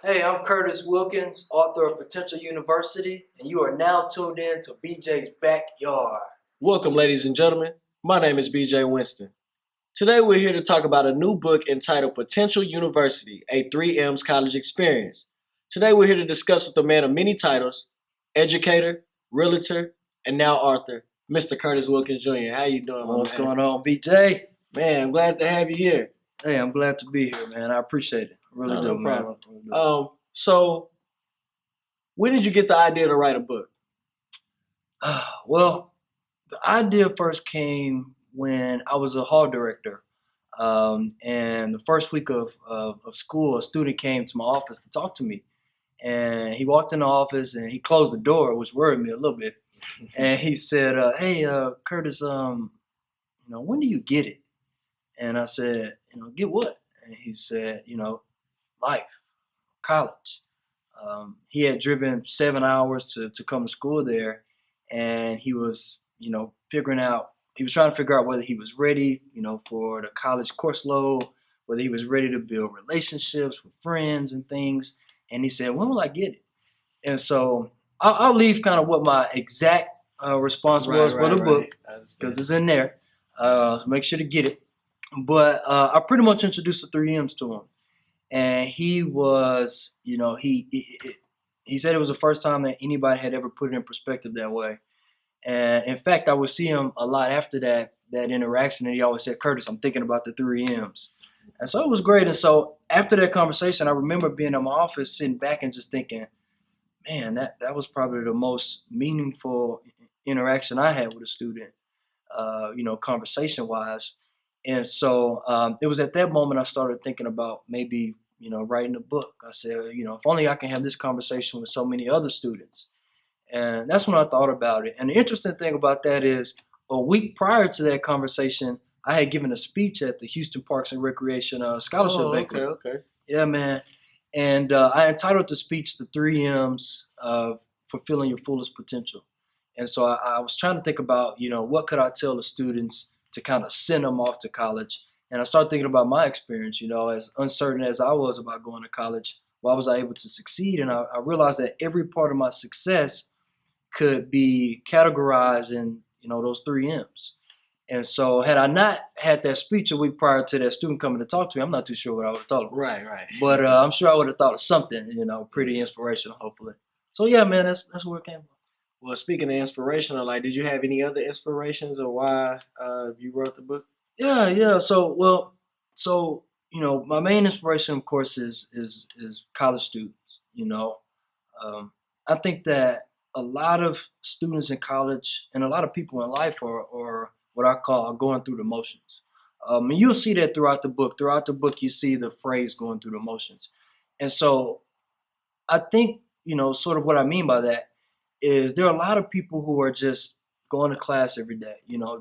Hey, I'm Curtis Wilkins, author of Potential University, and you are now tuned in to BJ's Backyard. Welcome, ladies and gentlemen. My name is BJ Winston. Today, we're here to talk about a new book entitled Potential University, a 3M's College Experience. Today, we're here to discuss with a man of many titles, educator, realtor, and now author, Mr. Curtis Wilkins Jr. How you doing, What's going on, BJ? Man, I'm glad to have you here. Hey, I'm glad to be here, man. I appreciate it. I really do, No man. problem. So, when did you get the idea to write a book? Well, the idea first came when I was a hall director. And the first week of school, a student came to my office to talk to me. And he walked in the office and he closed the door, which worried me a little bit. And he said, "Hey, Curtis, when do you get it?" And I said, "Get what?" And he said, life, college. He had driven 7 hours to come to school there, and he was, he was trying to figure out whether he was ready, for the college course load, whether he was ready to build relationships with friends and things. And he said, "When will I get it?" And so I'll leave kind of what my exact response was for the book, because it's in there. So make sure to get it. But I pretty much introduced the 3Ms to him. And he was, he said it was the first time that anybody had ever put it in perspective that way. And in fact, I would see him a lot after that interaction, and he always said, "Curtis, I'm thinking about the 3Ms." And so it was great. And so after that conversation, I remember being in my office, sitting back and just thinking, man, that was probably the most meaningful interaction I had with a student, conversation-wise. And so it was at that moment I started thinking about maybe, writing a book. I said, if only I can have this conversation with so many other students. And that's when I thought about it. And the interesting thing about that is a week prior to that conversation, I had given a speech at the Houston Parks and Recreation Scholarship Banquet. Okay. Yeah, man. And I entitled the speech "The 3Ms of Fulfilling Your Fullest Potential." And so I was trying to think about, what could I tell the students to kind of send them off to college. And I started thinking about my experience, as uncertain as I was about going to college, why was I able to succeed? And I realized that every part of my success could be categorized in, those 3Ms. And so had I not had that speech a week prior to that student coming to talk to me, I'm not too sure what I would have thought of. Right. But I'm sure I would have thought of something, pretty inspirational, hopefully. So yeah, man, that's where it came from. Well, speaking of inspirational, did you have any other inspirations or why you wrote the book? Yeah. So my main inspiration, of course, is college students. I think that a lot of students in college and a lot of people in life are what I call going through the motions. And you'll see that throughout the book. Throughout the book, you see the phrase "going through the motions." And so I think, sort of what I mean by that is there are a lot of people who are just going to class every day,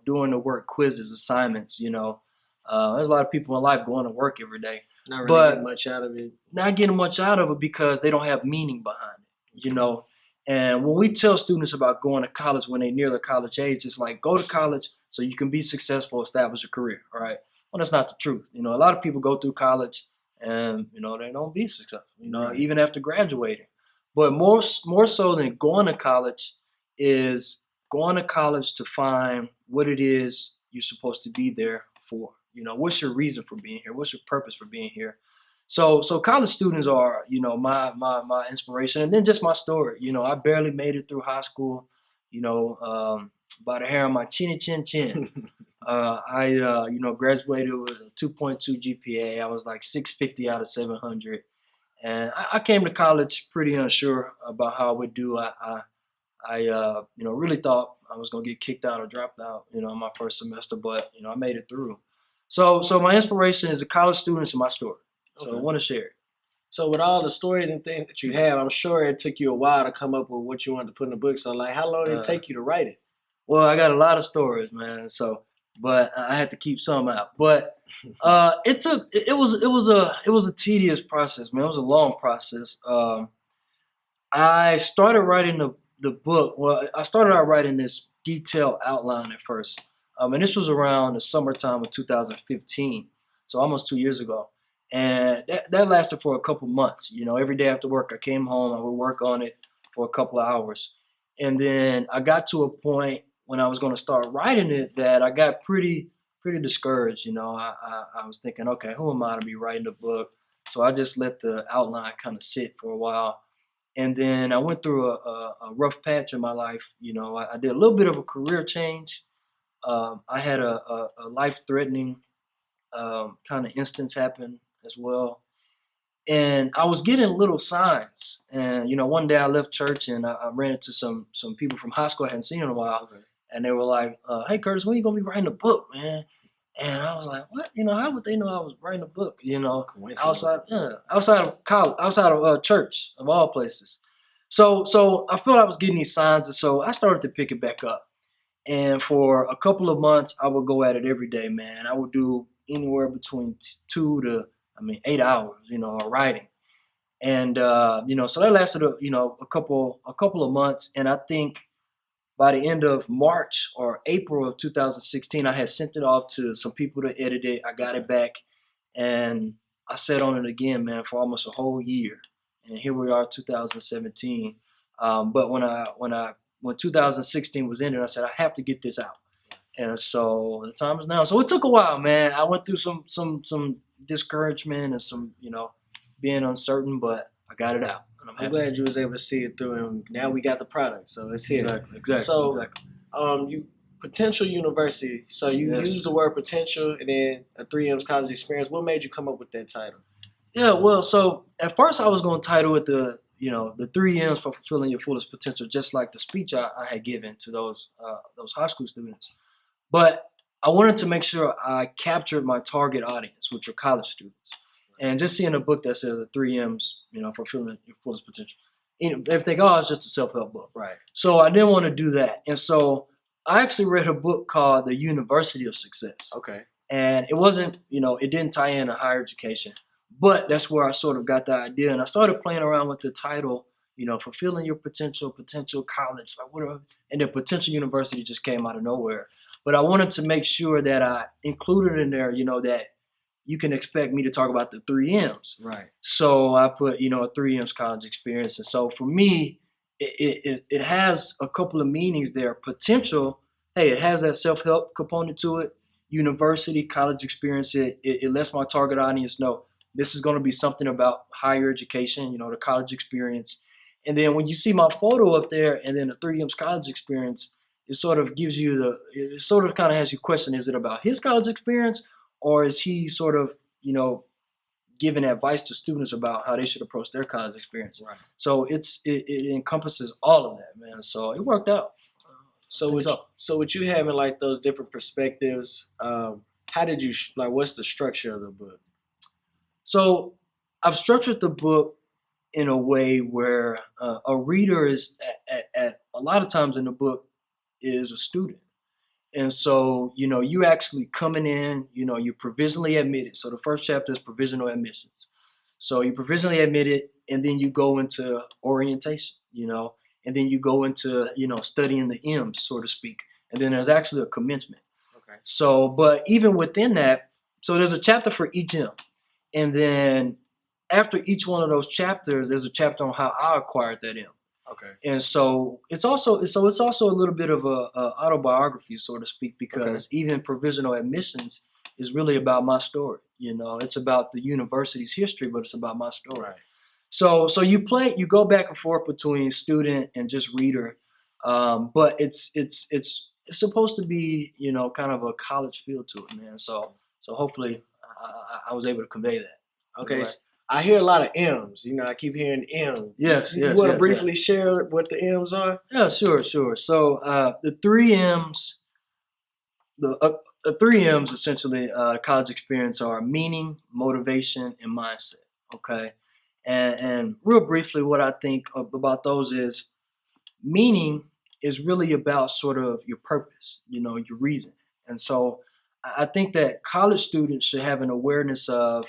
doing the work, quizzes, assignments, there's a lot of people in life going to work every day. Not really getting much out of it. Not getting much out of it because they don't have meaning behind it, And when we tell students about going to college when they're near the college age, it's like, go to college so you can be successful, establish a career, all right? Well, that's not the truth. A lot of people go through college and, they don't be successful, Right. Even after graduating. But more so than going to college is going to college to find what it is you're supposed to be there for. What's your reason for being here? What's your purpose for being here? So college students are, my inspiration, and then just my story. I barely made it through high school, by the hair on my chinny chin chin. I graduated with a 2.2 GPA. I was like 650 out of 700. And I came to college pretty unsure about how I would do. I really thought I was going to get kicked out or dropped out, my first semester, but, I made it through. So my inspiration is the college students and my story. So I want to share it. So with all the stories and things that you have, I'm sure it took you a while to come up with what you wanted to put in the book. So how long did it take you to write it? Well, I got a lot of stories, man. But I had to keep some out. But it was a tedious process, man. It was a long process. I started writing the book. Well, I started out writing this detailed outline at first. And this was around the summertime of 2015, so almost 2 years ago. And that lasted for a couple months. Every day after work, I came home, I would work on it for a couple of hours. And then I got to a point when I was going to start writing it that I got pretty discouraged. I was thinking, okay, who am I to be writing a book? So I just let the outline kind of sit for a while. And then I went through a rough patch in my life. I did a little bit of a career change. I had a life-threatening kind of instance happen as well. And I was getting little signs. And one day I left church and I ran into some people from high school I hadn't seen in a while, Okay. and they were like, "Hey Curtis, when you gonna be writing a book, man?" And I was like, "What? How would they know I was writing a book? Coincidence. Outside of college, outside of church, of all places." So I felt I was getting these signs, and so I started to pick it back up. And for a couple of months, I would go at it every day, man. I would do anywhere between 8 hours, of writing. And so that lasted a couple of months. And I think by the end of March or April of 2016, I had sent it off to some people to edit it. I got it back, and I sat on it again, man, for almost a whole year. And here we are, 2017. But when 2016 was ended, I said I have to get this out. And so the time is now. So it took a while, man. I went through some discouragement and some being uncertain, but I got it out. And I'm I'm happy. glad you was able to see it through, and now we got the product, so it's here. Exactly. So, you potential university. So you Yes. use the word potential, and then a 3M's college experience. What made you come up with that title? Yeah, well, so at first I was going to title it the 3 M's for fulfilling your fullest potential, just like the speech I had given to those high school students. But I wanted to make sure I captured my target audience, which are college students. And just seeing a book that says the 3 M's, for fulfilling your fullest potential, they think, oh, it's just a self-help book. Right. So I didn't want to do that. And so I actually read a book called The University of Success. Okay. And it wasn't, it didn't tie in to higher education. But that's where I sort of got the idea. And I started playing around with the title, fulfilling your potential college, like whatever. And then potential university just came out of nowhere. But I wanted to make sure that I included in there, that you can expect me to talk about the 3 M's. Right. So I put, a 3 M's college experience. And so for me, it has a couple of meanings there. Potential, hey, it has that self-help component to it. University, college experience, it lets my target audience know this is going to be something about higher education, the college experience. And then when you see my photo up there and then the 3M's college experience, it sort of gives you it sort of kind of has you question, is it about his college experience, or is he sort of, giving advice to students about how they should approach their college experience? Right. So it encompasses all of that, man. So it worked out. So with you having like those different perspectives, how did you what's the structure of the book? So I've structured the book in a way where a reader is at a lot of times in the book is a student. And so, you actually coming in, you're provisionally admitted. So the first chapter is provisional admissions. So you provisionally admitted, and then you go into orientation, and then you go into, studying the M's, so to speak. And then there's actually a commencement. Okay. So, but even within that, so there's a chapter for each M. And then after each one of those chapters, there's a chapter on how I acquired that M. Okay. And so it's also a little bit of a autobiography, so to speak, because even provisional admissions is really about my story. It's about the university's history, but it's about my story. Right. So you go back and forth between student and just reader, but it's supposed to be kind of a college feel to it, man. So hopefully I was able to convey that. Okay. Right. I hear a lot of M's. I keep hearing M. Yes. You want to briefly share what the M's are? Yeah, sure. So the 3 M's, the 3 M's essentially, college experience are meaning, motivation, and mindset. Okay, and real briefly, what I think about those is meaning is really about sort of your purpose, your reason. And so I think that college students should have an awareness of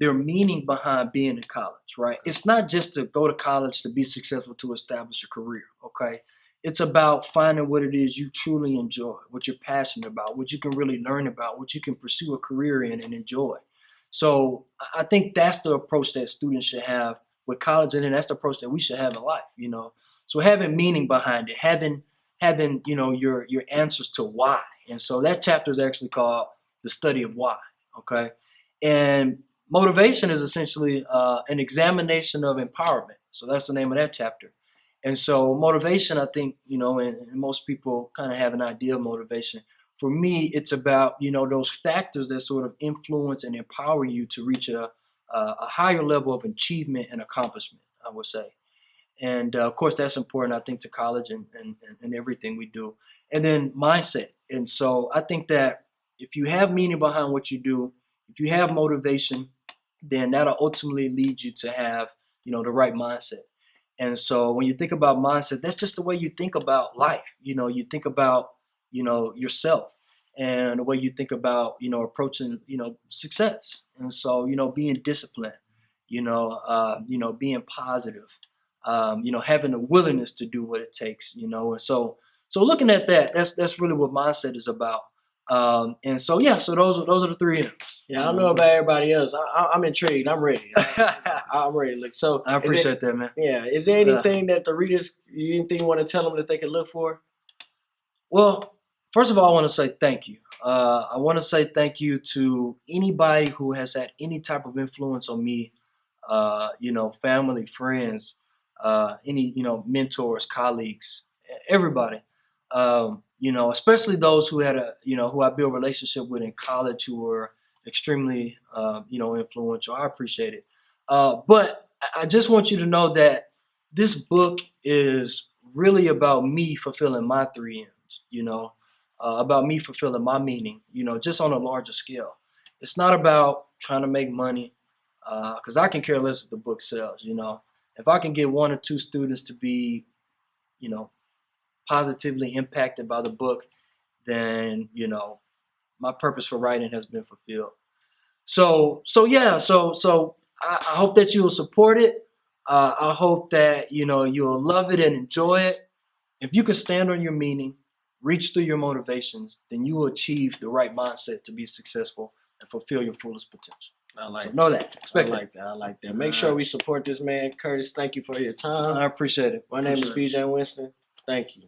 their meaning behind being in college, right? It's not just to go to college to be successful, to establish a career, okay? It's about finding what it is you truly enjoy, what you're passionate about, what you can really learn about, what you can pursue a career in and enjoy. So I think that's the approach that students should have with college, and then that's the approach that we should have in life. So having meaning behind it, having your answers to why. And so that chapter is actually called the study of why. Okay, and motivation is essentially an examination of empowerment. So that's the name of that chapter. And so motivation, I think, and most people kind of have an idea of motivation. For me, it's about, those factors that sort of influence and empower you to reach a higher level of achievement and accomplishment, I would say. And of course, that's important, I think, to college and everything we do. And then mindset. And so I think that if you have meaning behind what you do, if you have motivation, then that'll ultimately lead you to have, the right mindset. And so when you think about mindset, that's just the way you think about life. You think about, yourself and the way you think about, approaching, success. And so, being disciplined, being positive, having the willingness to do what it takes, And so looking at that, that's really what mindset is about. And so yeah, so those are the three M's. Yeah, I don't know about everybody else. I'm intrigued. I'm ready. I'm ready. Look, so I appreciate that, man. Yeah, is there anything that the readers, anything you want to tell them that they can look for? Well, first of all, I want to say thank you. I want to say thank you to anybody who has had any type of influence on me. Family, friends, any mentors, colleagues, everybody. Especially those who had who I built a relationship with in college who were extremely influential. I appreciate it. But I just want you to know that this book is really about me fulfilling my three M's. About me fulfilling my meaning. Just on a larger scale. It's not about trying to make money, because I can care less if the book sells. If I can get one or two students to be, positively impacted by the book, then my purpose for writing has been fulfilled. So yeah, so I hope that you will support it. I hope that you'll love it and enjoy it. If you can stand on your meaning, reach through your motivations, then you will achieve the right mindset to be successful and fulfill your fullest potential. I like so know that. Expect that. I like that. Make sure we support this man, Curtis. Thank you for your time. I appreciate it. My name is BJ Winston. Thank you.